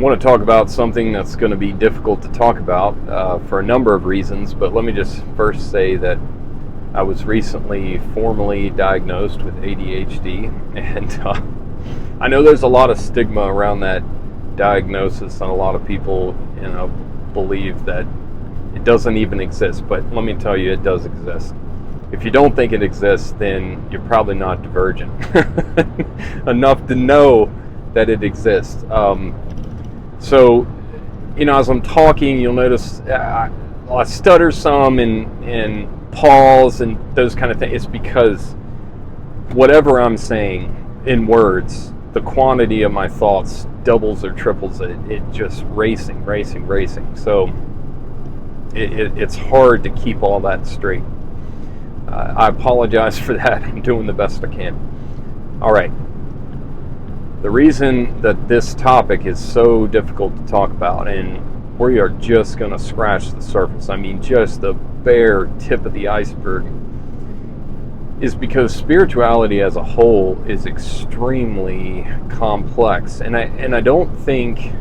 want to talk about something that's going to be difficult to talk about for a number of reasons, but let me just first say that I was recently formally diagnosed with ADHD, and I know there's a lot of stigma around that diagnosis, and a lot of people, believe that it doesn't even exist, but let me tell you, it does exist. If you don't think it exists, then you're probably not divergent enough to know that it exists. So, as I'm talking, you'll notice I stutter some and pause and those kind of things. It's because whatever I'm saying in words, the quantity of my thoughts doubles or triples it. It just racing. So it's hard to keep all that straight. I apologize for that. I'm doing the best I can. All right. The reason that this topic is so difficult to talk about, and we are just going to scratch the surface, I mean just the bare tip of the iceberg, is because spirituality as a whole is extremely complex. And I don't think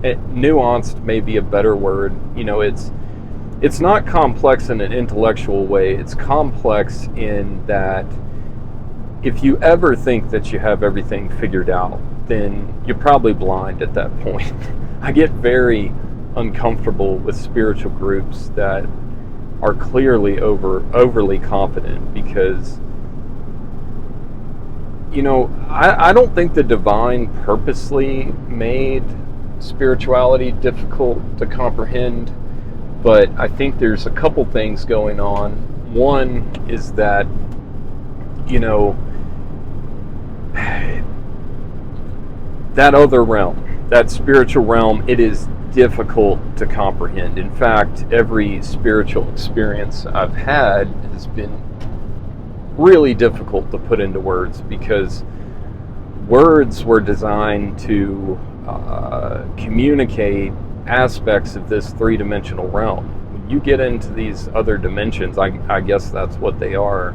nuanced may be a better word. It's not complex in an intellectual way. It's complex in that if you ever think that you have everything figured out, then you're probably blind at that point. I get very uncomfortable with spiritual groups that are clearly overly confident because, I don't think the divine purposely made spirituality difficult to comprehend, but I think there's a couple things going on. One is that, that other realm, that spiritual realm, it is difficult to comprehend. In fact, every spiritual experience I've had has been really difficult to put into words because words were designed to communicate aspects of this three-dimensional realm. When you get into these other dimensions, I guess that's what they are.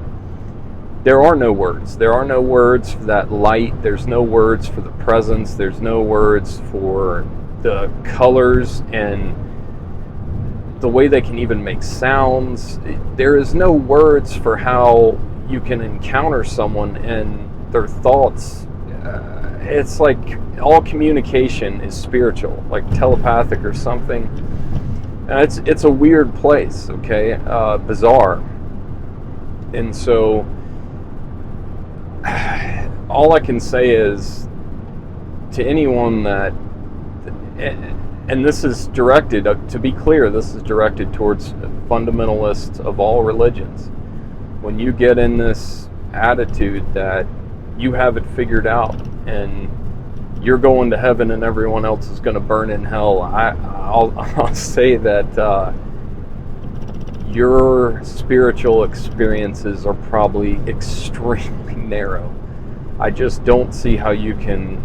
There are no words. There are no words for that light. There's no words for the presence. There's no words for the colors and the way they can even make sounds. There is no words for how you can encounter someone and their thoughts. It's like all communication is spiritual, like telepathic or something. And it's a weird place, okay? Bizarre. And so all I can say is to anyone that, and this is directed, to be clear, this is directed towards fundamentalists of all religions. When you get in this attitude that you have it figured out and you're going to heaven and everyone else is going to burn in hell, I'll say that your spiritual experiences are probably extremely narrow. I just don't see how you can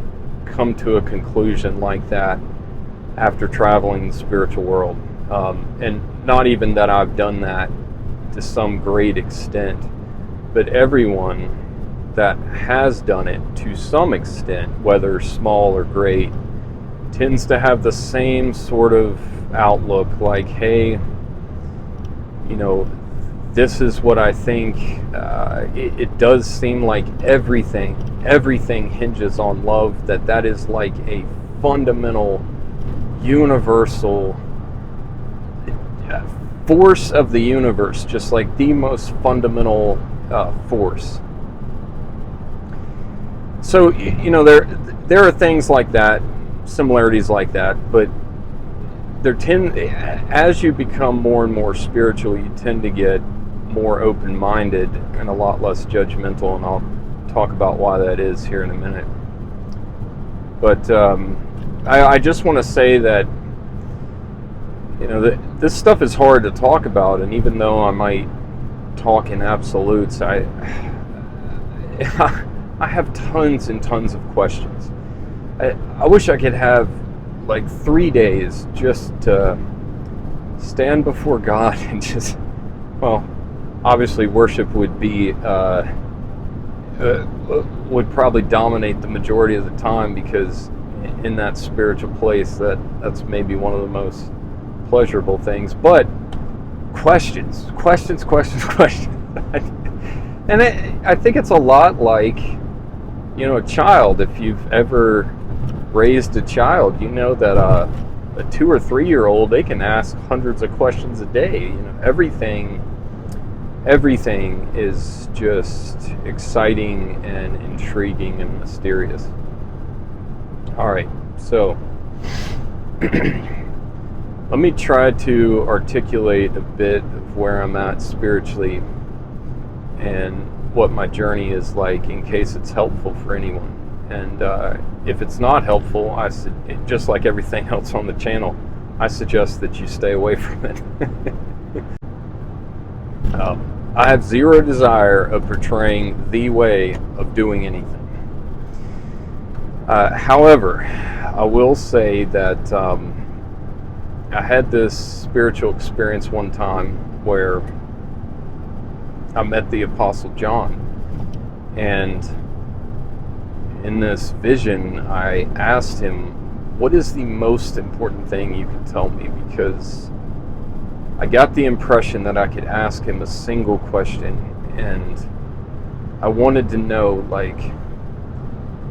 come to a conclusion like that after traveling the spiritual world. And not even that I've done that to some great extent, but everyone that has done it to some extent, whether small or great, tends to have the same sort of outlook, like, hey, this is what I think. It does seem like everything hinges on love, that is like a fundamental, universal force of the universe, just like the most fundamental force. So, there are things like that, similarities like that, but as you become more and more spiritual, you tend to get more open-minded and a lot less judgmental, and I'll talk about why that is here in a minute. But I just want to say that this stuff is hard to talk about, and even though I might talk in absolutes, I have tons and tons of questions. I wish I could have like 3 days just to stand before God and just, obviously worship would be would probably dominate the majority of the time, because in that spiritual place, that's maybe one of the most pleasurable things. But questions. And I think it's a lot like, a child. If you've ever raised a child, you know that a 2 or 3 year old, they can ask hundreds of questions a day. Everything is just exciting and intriguing and mysterious. All right, so let me try to articulate a bit of where I'm at spiritually and what my journey is like, in case it's helpful for anyone. And if it's not helpful, just like everything else on the channel, I suggest that you stay away from it. I have zero desire of portraying the way of doing anything. However, I will say that I had this spiritual experience one time where I met the Apostle John, and in this vision I asked him, what is the most important thing you can tell me? Because I got the impression that I could ask him a single question, and I wanted to know, like,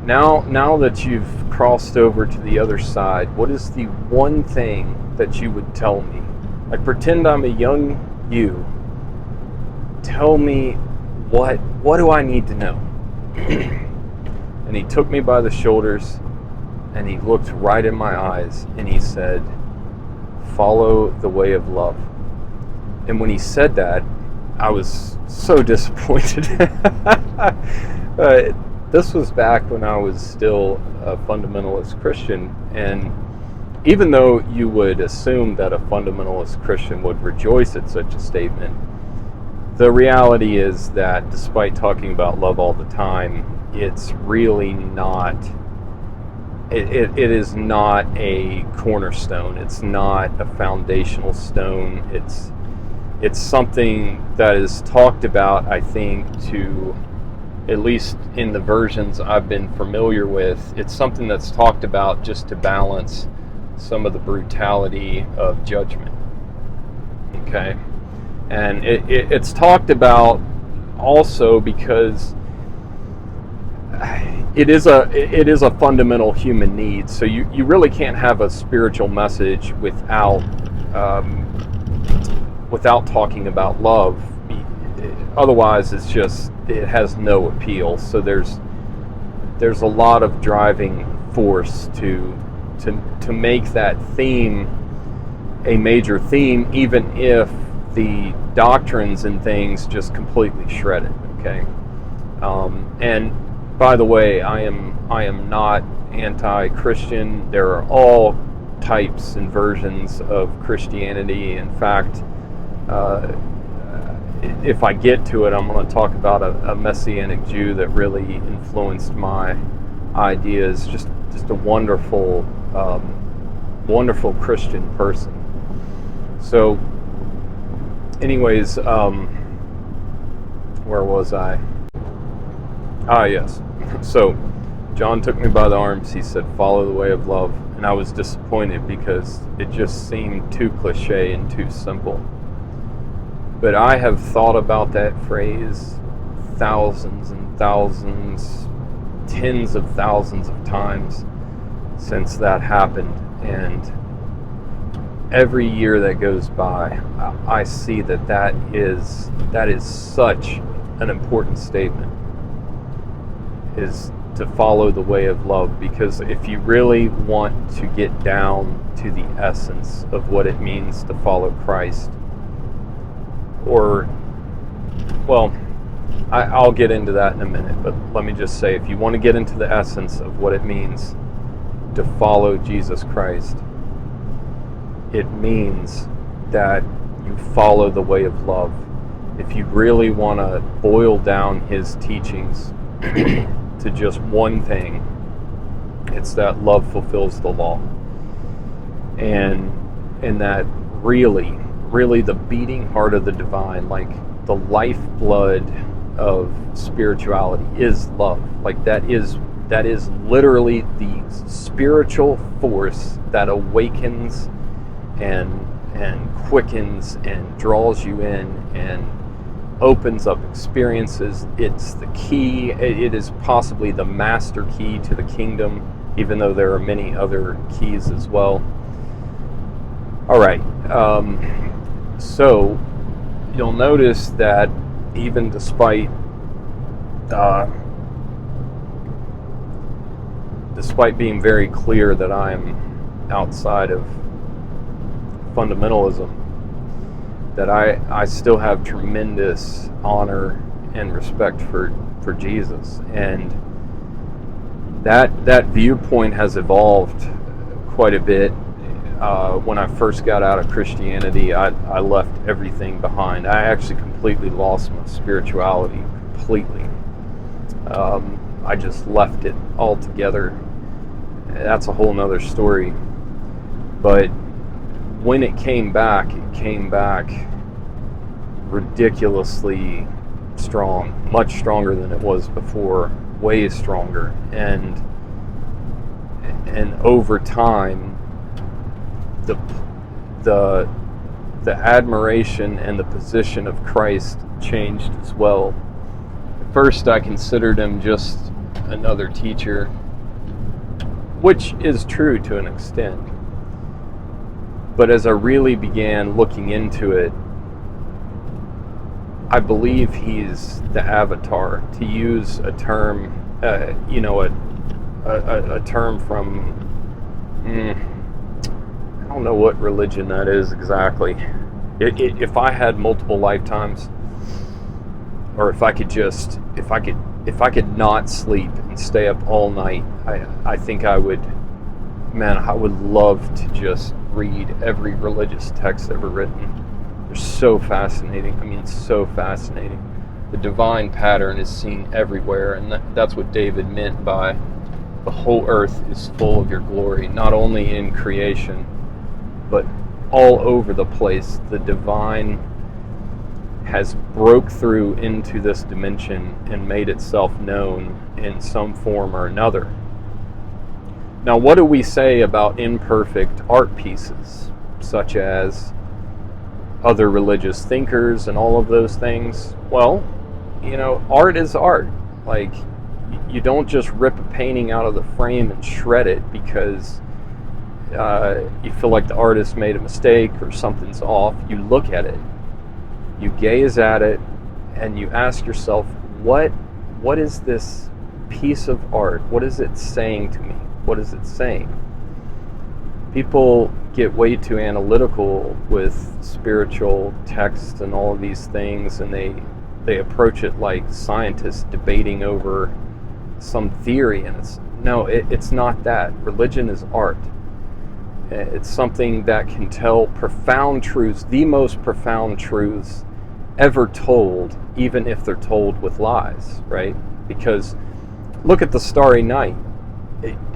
now that you've crossed over to the other side, what is the one thing that you would tell me? Like, pretend I'm a young you. Tell me, what do I need to know? And he took me by the shoulders and he looked right in my eyes and he said, follow the way of love. And when he said that, I was so disappointed. This was back when I was still a fundamentalist Christian, and even though you would assume that a fundamentalist Christian would rejoice at such a statement, the reality is that despite talking about love all the time, it's really not, it is not a cornerstone. It's not a foundational stone. It's something that is talked about, I think, to, at least in the versions I've been familiar with, it's something that's talked about just to balance some of the brutality of judgment. Okay? And it's talked about also because it is a fundamental human need. So you really can't have a spiritual message without talking about love. Otherwise, it has no appeal. So there's a lot of driving force to make that theme a major theme, even if the doctrines and things just completely shred it. Okay, and by the way, I am not anti-Christian. There are all types and versions of Christianity. In fact, if I get to it, I'm going to talk about a Messianic Jew that really influenced my ideas. Just a wonderful, wonderful Christian person. So, anyways, where was I? Yes. So, John took me by the arms. He said, follow the way of love. And I was disappointed because it just seemed too cliche and too simple. But I have thought about that phrase thousands and thousands, tens of thousands of times since that happened. And every year that goes by, I see that is such an important statement, is to follow the way of love. Because if you really want to get down to the essence of what it means to follow Christ, I'll get into that in a minute, but let me just say, if you want to get into the essence of what it means to follow Jesus Christ, it means that you follow the way of love. If you really want to boil down his teachings to just one thing, it's that love fulfills the law. And that really the beating heart of the divine, like the lifeblood of spirituality, is love. Like, that is that is literally the spiritual force that awakens and quickens and draws you in and opens up experiences. It's the key. It is possibly the master key to the kingdom, even though there are many other keys as well. All right, so you'll notice that even despite being very clear that I'm outside of fundamentalism, that I still have tremendous honor and respect for Jesus, and that viewpoint has evolved quite a bit. When I first got out of Christianity, I left everything behind. I actually completely lost my spirituality completely. I just left it altogether. That's a whole nother story. But when it came back ridiculously strong, much stronger than it was before, way stronger. And over time, the admiration and the position of Christ changed as well. At first, I considered him just another teacher, which is true to an extent. But as I really began looking into it, I believe he's the avatar, to use a term, a term from, I don't know what religion that is exactly. If I had multiple lifetimes, or if I could not sleep and stay up all night, I think I would love to just read every religious text ever written. They're so fascinating. I mean, so fascinating. The divine pattern is seen everywhere, and that's what David meant by the whole earth is full of your glory, not only in creation, but all over the place. The divine has broke through into this dimension and made itself known in some form or another. Now, what do we say about imperfect art pieces, such as other religious thinkers and all of those things? Well, art is art. Like, you don't just rip a painting out of the frame and shred it because you feel like the artist made a mistake or something's off. You look at it, you gaze at it, and you ask yourself, what is this piece of art? What is it saying to me? What is it saying? People get way too analytical with spiritual texts and all of these things, and they approach it like scientists debating over some theory, and it's not that. Religion is art. It's something that can tell profound truths, the most profound truths ever told, even if they're told with lies, right? Because look at the Starry Night.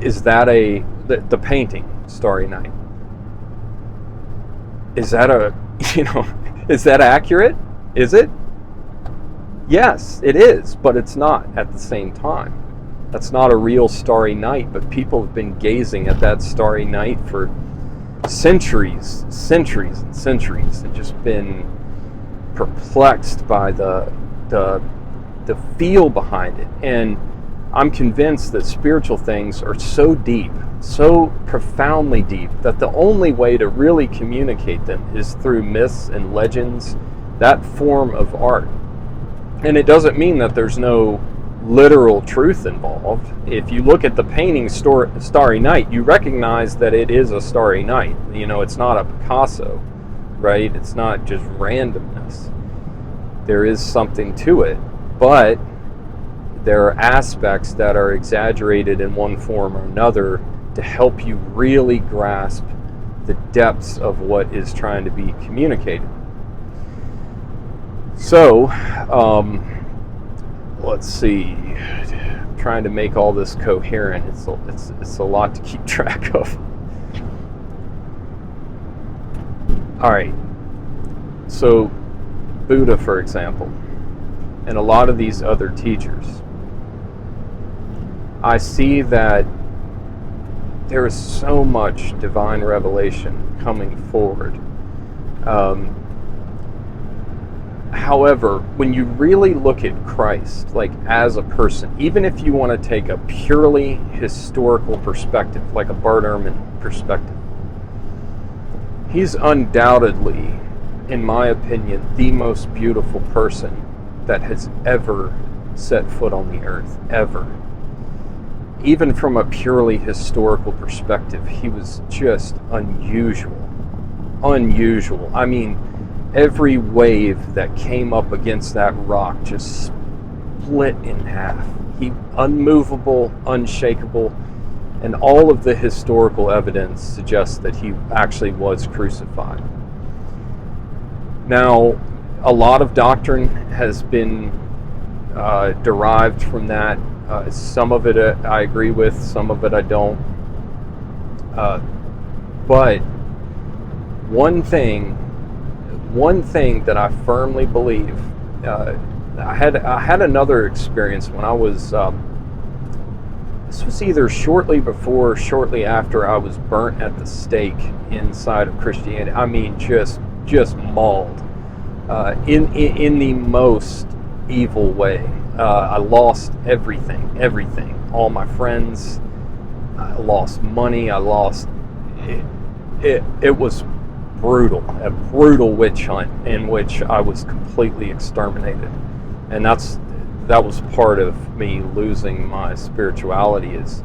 Is that the painting, Starry Night? Is that is that accurate? Is it? Yes, it is, but it's not at the same time. That's not a real starry night, but people have been gazing at that starry night for centuries and centuries, and just been perplexed by the feel behind it. And I'm convinced that spiritual things are so deep, so profoundly deep, that the only way to really communicate them is through myths and legends, that form of art. And it doesn't mean that there's no literal truth involved. If you look at the painting Starry Night, you recognize that it is a starry night. It's not a Picasso, right? It's not just randomness. There is something to it, but there are aspects that are exaggerated in one form or another to help you really grasp the depths of what is trying to be communicated. So, let's see. I'm trying to make all this coherent. It's a lot to keep track of. All right. So, Buddha, for example, and a lot of these other teachers, I see that there is so much divine revelation coming forward. However, when you really look at Christ, like as a person, even if you want to take a purely historical perspective, like a Bart Ehrman perspective, he's undoubtedly, in my opinion, the most beautiful person that has ever set foot on the earth, ever. Even from a purely historical perspective, he was just unusual. Unusual. I mean, every wave that came up against that rock just split in half. He unmovable, unshakable, and all of the historical evidence suggests that he actually was crucified. Now, a lot of doctrine has been derived from that. Some of it I agree with, some of it I don't. But one thing that I firmly believe, I had another experience when I was, this was either shortly before or shortly after I was burnt at the stake inside of Christianity. I mean, just mauled in the most evil way. I lost everything. All my friends. I lost money. I lost. It was brutal, a brutal witch hunt in which I was completely exterminated, and that was part of me losing my spirituality. Is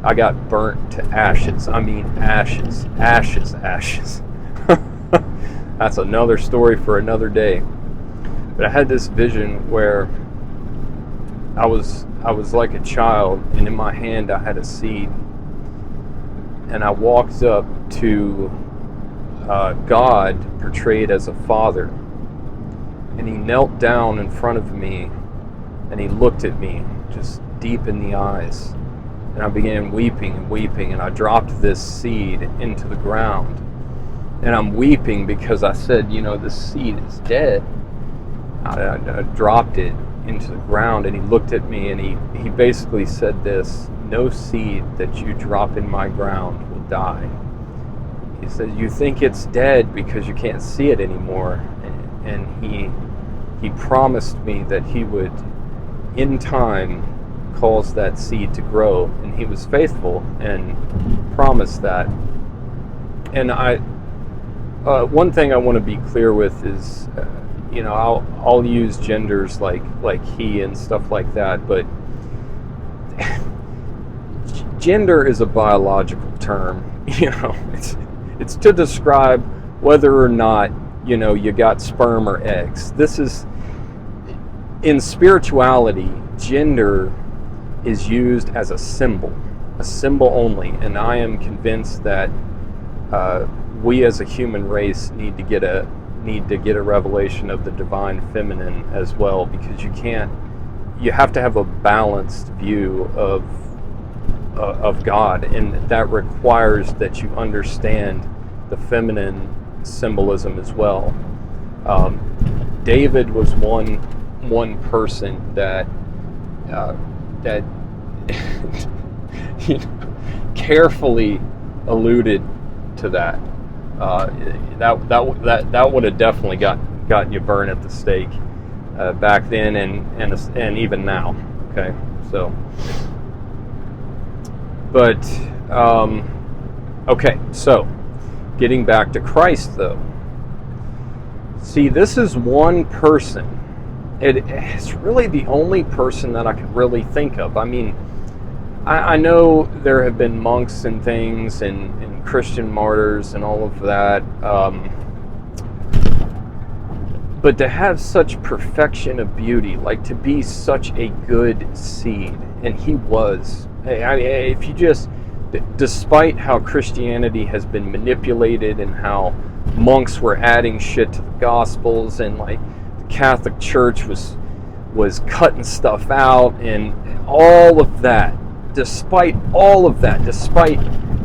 I got burnt to ashes. I mean, ashes. That's another story for another day. But I had this vision where I was like a child, and in my hand I had a seed, and I walked up to God portrayed as a father, and he knelt down in front of me, and he looked at me just deep in the eyes, and I began weeping, and I dropped this seed into the ground, and I'm weeping because I said, this seed is dead. I dropped it into the ground, and he looked at me, and he basically said this: no seed that you drop in my ground will die. He said, you think it's dead because you can't see it anymore. And he promised me that he would, in time, cause that seed to grow. And he was faithful and promised that. And one thing I want to be clear with is, I'll use genders like he and stuff like that, but gender is a biological term. It's to describe whether or not, you got sperm or eggs. This is, in spirituality, gender is used as a symbol only. And I am convinced that we as a human race need to get a revelation of the divine feminine as well, because you have to have a balanced view of God, and that requires that you understand the feminine symbolism as well. David was one person that carefully alluded to that. That would have definitely gotten you burned at the stake back then and even now. Okay, so. But, okay, so, getting back to Christ, though. See, this is one person. It's really the only person that I could really think of. I mean, I know there have been monks and things and Christian martyrs and all of that. But to have such perfection of beauty, like to be such a good seed, and he was. If you just, despite how Christianity has been manipulated and how monks were adding shit to the Gospels, and like the Catholic Church was cutting stuff out, and all of that, despite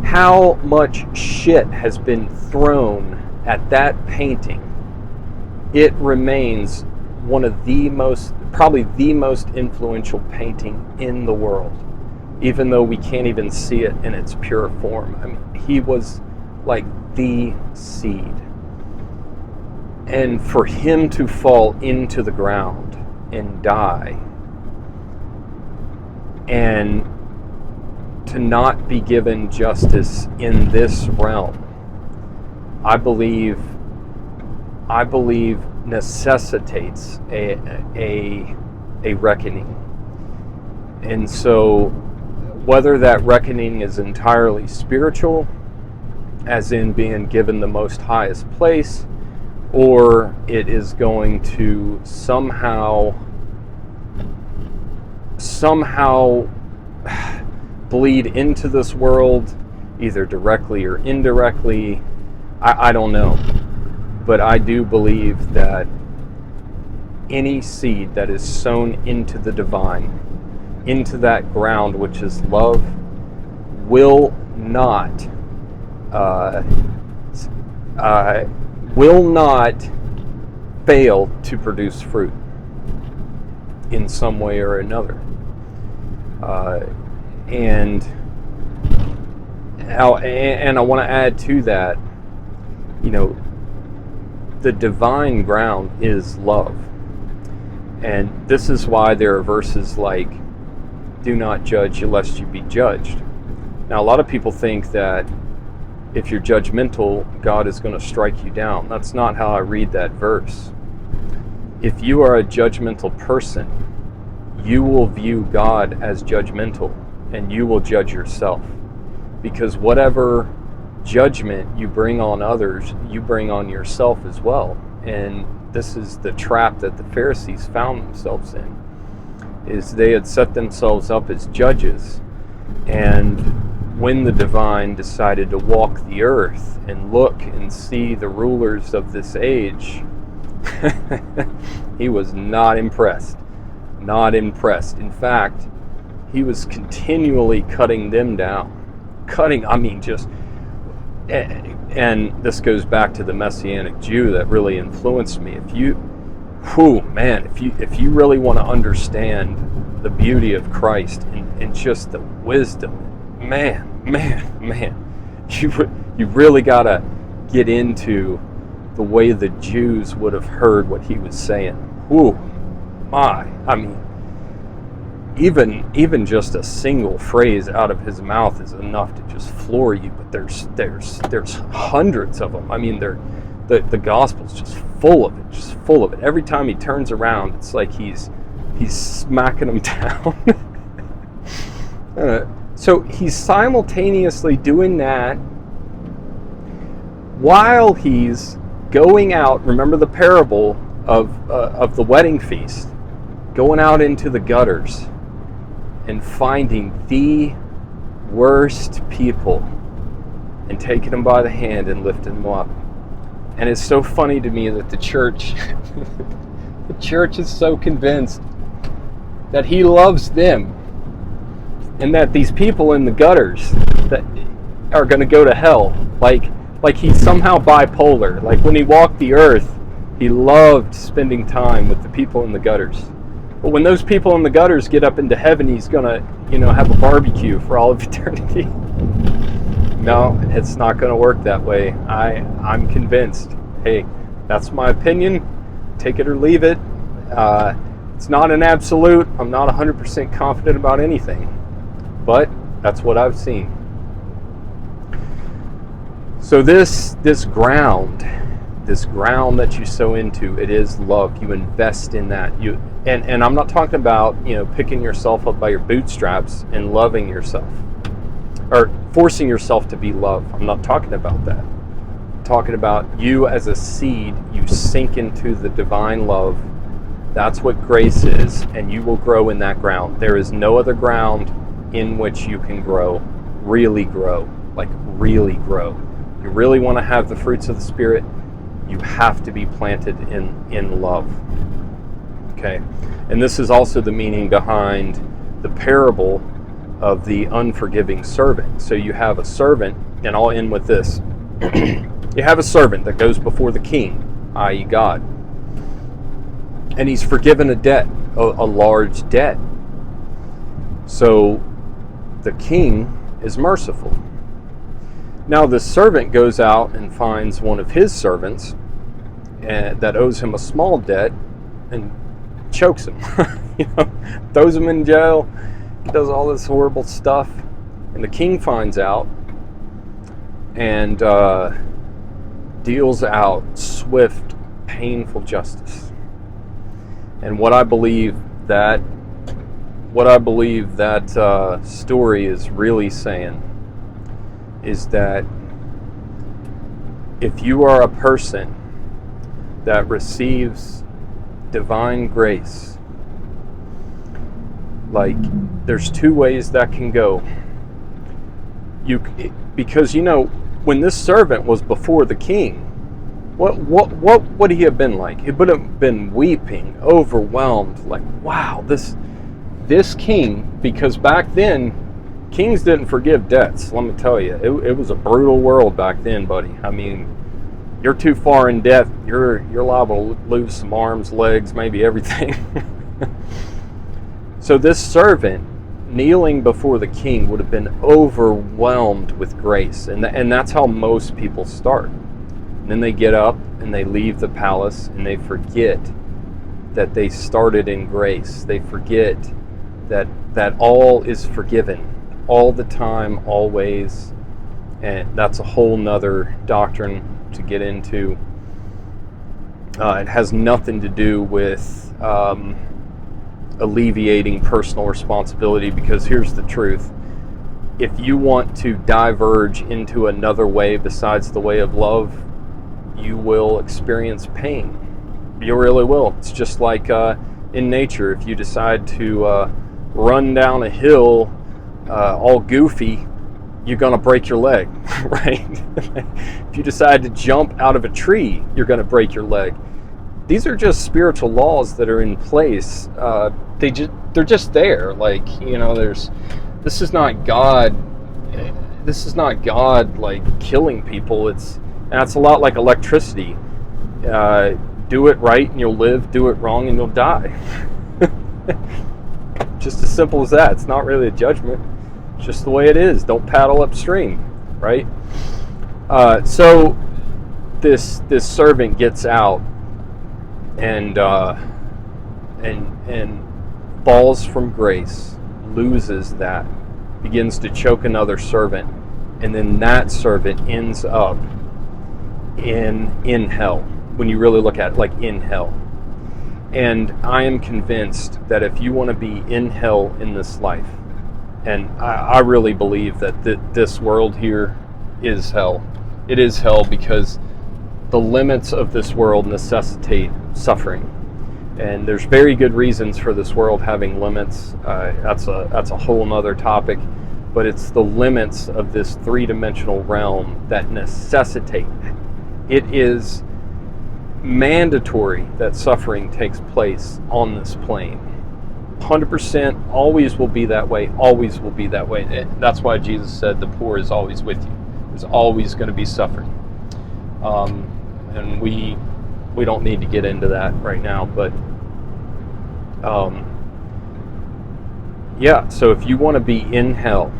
how much shit has been thrown at that painting, it remains one of probably the most influential painting in the world. even though we can't even see it in its pure form. I mean, he was like the seed. And for him to fall into the ground and die, and to not be given justice in this realm, I believe necessitates a reckoning. And so whether that reckoning is entirely spiritual, as in being given the most highest place, or it is going to somehow bleed into this world, either directly or indirectly, I don't know. But I do believe that any seed that is sown into the divine, into that ground which is love, will not fail to produce fruit in some way or another. And I want to add to that, the divine ground is love. And this is why there are verses like, do not judge lest you be judged. Now, a lot of people think that if you're judgmental, God is going to strike you down. That's not how I read that verse. If you are a judgmental person, you will view God as judgmental, and you will judge yourself. Because whatever judgment you bring on others, you bring on yourself as well. And this is the trap that the Pharisees found themselves in, is they had set themselves up as judges. And when the divine decided to walk the earth and look and see the rulers of this age, he was not impressed. Not impressed. In fact, he was continually cutting them down. And this goes back to the Messianic Jew that really influenced me. If you really want to understand the beauty of Christ and just the wisdom, man, you really got to get into the way the Jews would have heard what he was saying. Even just a single phrase out of his mouth is enough to just floor you. But there's hundreds of them. I mean, the gospel's just full of it. Every time he turns around, it's like he's smacking them down. So he's simultaneously doing that while he's going out. Remember the parable of the wedding feast, going out into the gutters and finding the worst people and taking them by the hand and lifting them up. And it's so funny to me that the church is so convinced that he loves them, and that these people in the gutters that are going to go to hell, like he's somehow bipolar. Like when he walked the earth, he loved spending time with the people in the gutters. But when those people in the gutters get up into heaven, he's going to, have a barbecue for all of eternity. No, it's not going to work that way. I'm convinced. Hey, that's my opinion. Take it or leave it. It's not an absolute. I'm not 100% confident about anything. But that's what I've seen. So this ground that you sow into, it is love. You invest in that. And I'm not talking about, picking yourself up by your bootstraps and loving yourself, or forcing yourself to be loved. I'm not talking about that. I'm talking about you as a seed. You sink into the divine love. That's what grace is, and you will grow in that ground. There is no other ground in which you can grow, really grow. You really want to have the fruits of the Spirit, you have to be planted in love. Okay, and this is also the meaning behind the parable of the unforgiving servant. So you have a servant, and I'll end with this. You have a servant that goes before the king, i.e. God, and he's forgiven a debt, a large debt. So the king is merciful. Now the servant goes out and finds one of his servants that owes him a small debt and chokes him. Throws him in jail. He does all this horrible stuff, and the king finds out and deals out swift, painful justice. And what I believe that story is really saying is that if you are a person that receives divine grace, like, there's two ways that can go. Because when this servant was before the king, what would he have been like? He would have been weeping, overwhelmed, like, wow, this king, because back then kings didn't forgive debts. Let me tell you, it was a brutal world back then, buddy. I mean, you're too far in debt, you're liable to lose some arms, legs, maybe everything. So this servant kneeling before the king would have been overwhelmed with grace, and that's how most people start. And then they get up and they leave the palace and they forget that they started in grace. They forget that all is forgiven all the time, always. And that's a whole nother doctrine to get into. It has nothing to do with alleviating personal responsibility, because here's the truth. If you want to diverge into another way besides the way of love, you will experience pain. You really will. It's just like in nature. If you decide to run down a hill all goofy, you're going to break your leg, right? If you decide to jump out of a tree, you're going to break your leg. These are just spiritual laws that are in place. They're just there. Like, this is not God. This is not God like killing people. That's a lot like electricity. Do it right and you'll live. Do it wrong and you'll die. Just as simple as that. It's not really a judgment. It's just the way it is. Don't paddle upstream, right? So this servant gets out and falls from grace, loses that, begins to choke another servant, and then that servant ends up in hell. When you really look at it, like in hell. And I am convinced that if you want to be in hell in this life, and I really believe that this world here is hell. It is hell because the limits of this world necessitate suffering. And there's very good reasons for this world having limits. That's a whole nother topic. But it's the limits of this three-dimensional realm that necessitate. It is mandatory that suffering takes place on this plane. 100% always will be that way, always will be that way. That's why Jesus said the poor is always with you. There's always going to be suffering. And we don't need to get into that right now, but yeah, so if you want to be in hell,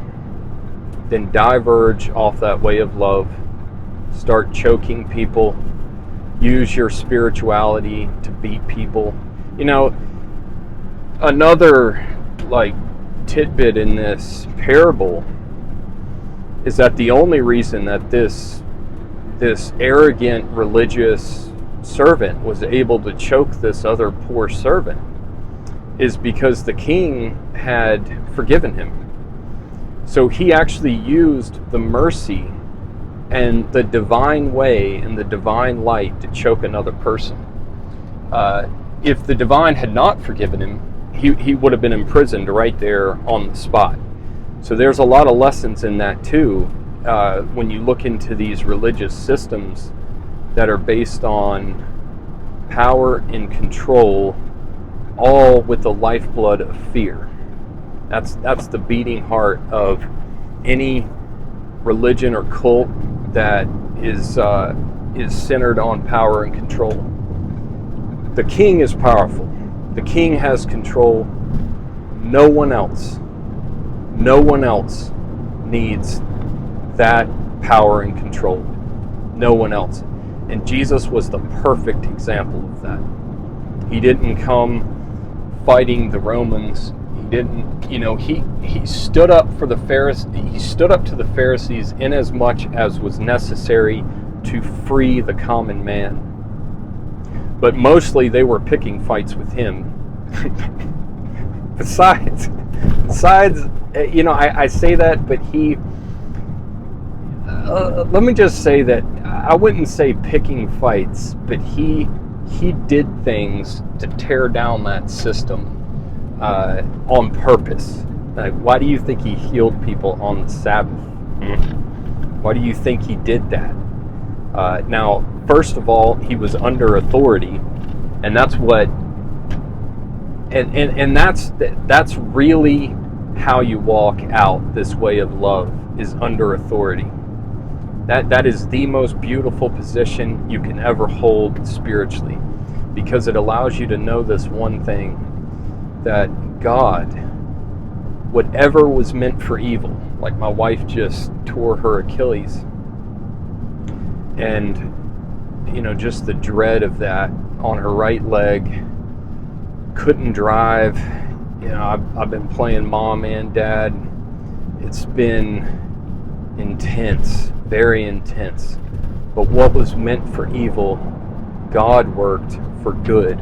then diverge off that way of love, start choking people, use your spirituality to beat people. Another like tidbit in this parable is that the only reason that this arrogant religious servant was able to choke this other poor servant is because the king had forgiven him. So he actually used the mercy and the divine way and the divine light to choke another person. If the divine had not forgiven him, he would have been imprisoned right there on the spot. So there's a lot of lessons in that too, when you look into these religious systems that are based on power and control, all with the lifeblood of fear. That's the beating heart of any religion or cult that is centered on power and control. The king is powerful. The king has control. No one else No one else needs that power and control. No one else. And Jesus was the perfect example of that. He didn't come fighting the Romans. He didn't, he stood up for the Pharisees. He stood up to the Pharisees in as much as was necessary to free the common man. But mostly they were picking fights with him. Besides, I say that, but let me just say that I wouldn't say picking fights, but he did things to tear down that system on purpose. Like, why do you think he healed people on the Sabbath? Why do you think he did that? Now, first of all, he was under authority, and that's what, and that's really how you walk out this way of love, is under authority. That is the most beautiful position you can ever hold spiritually, because it allows you to know this one thing, that God, whatever was meant for evil, like my wife just tore her Achilles, and just the dread of that on her right leg, couldn't drive. I've been playing mom and dad. It's been intense, very intense. But what was meant for evil, God worked for good.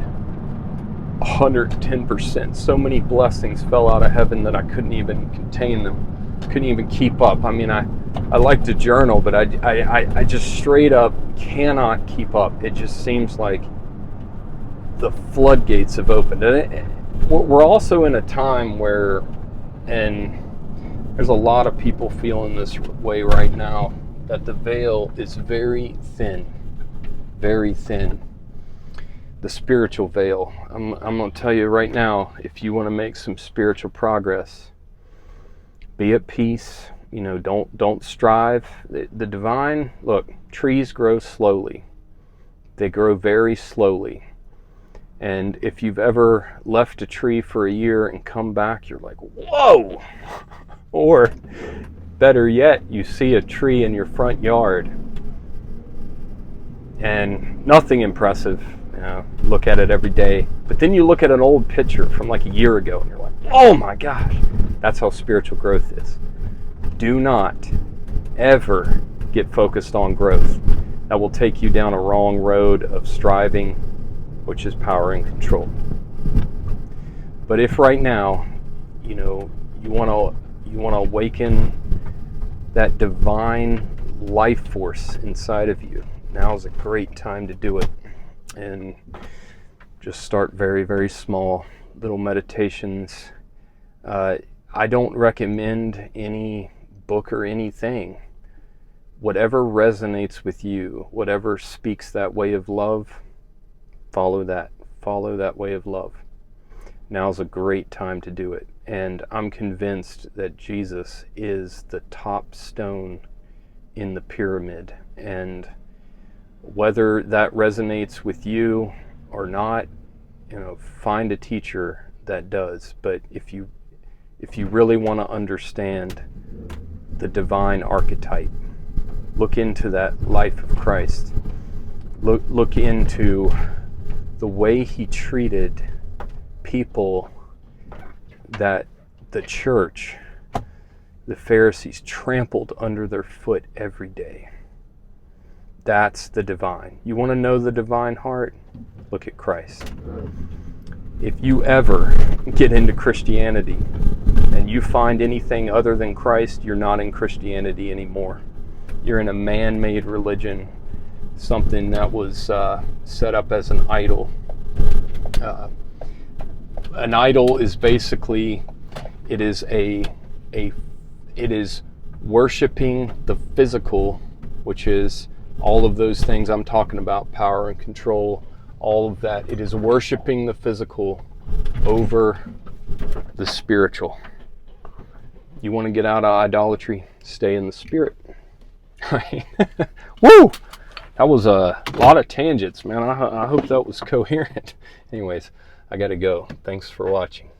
110%. So many blessings fell out of heaven that I couldn't even contain them. Couldn't even keep up. I mean, I like to journal, but I just straight up cannot keep up. It just seems like the floodgates have opened. And we're also in a time where, and there's a lot of people feeling this way right now, that the veil is very thin. Very thin. The spiritual veil. I'm going to tell you right now, if you want to make some spiritual progress, be at peace. Don't strive. The divine, look, trees grow slowly. They grow very slowly. And if you've ever left a tree for a year and come back, you're like, whoa! Or better yet, you see a tree in your front yard and nothing impressive. Look at it every day. But then you look at an old picture from like a year ago and you're like, oh my gosh. That's how spiritual growth is. Do not ever get focused on growth. That will take you down a wrong road of striving, which is power and control. But if right now, you want to awaken that divine life force inside of you, now is a great time to do it. And just start very, very small, little meditations. I don't recommend any book or anything. Whatever resonates with you, whatever speaks that way of love, follow that way of love. Now's a great time to do it. And I'm convinced that Jesus is the top stone in the pyramid. And whether that resonates with you or not, find a teacher that does. But if you really want to understand the divine archetype, look into that life of Christ. Look into the way he treated people that the church, the Pharisees, trampled under their foot every day. That's the divine. You want to know the divine heart? Look at Christ. If you ever get into Christianity and you find anything other than Christ, you're not in Christianity anymore. You're in a man-made religion, something that was set up as an idol. An idol is basically, it is worshiping the physical, which is all of those things I'm talking about, power and control, all of that. It is worshiping the physical over the spiritual. You want to get out of idolatry, stay in the spirit. Right? Woo! That was a lot of tangents, man. I hope that was coherent. Anyways, I gotta go. Thanks for watching.